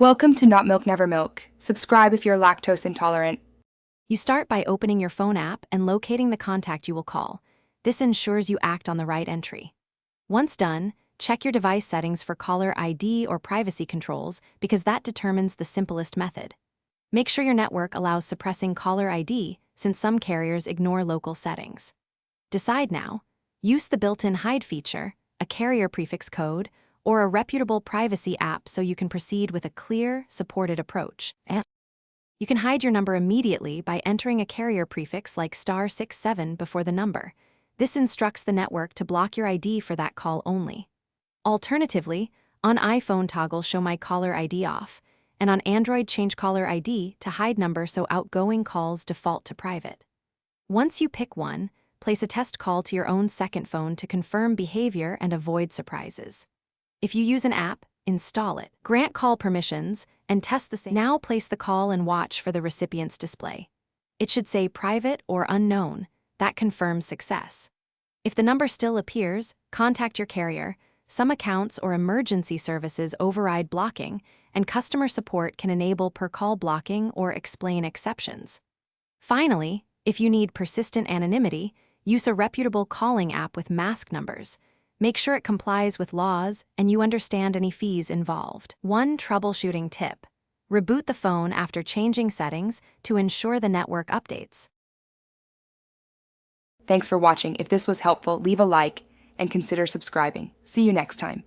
Welcome to Not Milk Never Milk. Subscribe if you're lactose intolerant. You start by opening your phone app and locating the contact you will call. This ensures you act on the right entry. Once done, check your device settings for caller ID or privacy controls because that determines the simplest method. Make sure your network allows suppressing caller ID since some carriers ignore local settings. Decide now. Use the built-in hide feature, a carrier prefix code, or a reputable privacy app so you can proceed with a clear, supported approach. You can hide your number immediately by entering a carrier prefix like *67 before the number. This instructs the network to block your ID for that call only. Alternatively, on iPhone toggle Show My Caller ID off, and on Android change caller ID to hide number so outgoing calls default to private. Once you pick one, place a test call to your own second phone to confirm behavior and avoid surprises. If you use an app, install it, grant call permissions, and test the same. Now place the call and watch for the recipient's display. It should say private or unknown. That confirms success. If the number still appears, contact your carrier. Some accounts or emergency services override blocking, and customer support can enable per-call blocking or explain exceptions. Finally, if you need persistent anonymity, use a reputable calling app with mask numbers. Make sure it complies with laws and you understand any fees involved. One troubleshooting tip: reboot the phone after changing settings to ensure the network updates. Thanks for watching. If this was helpful, leave a like and consider subscribing. See you next time.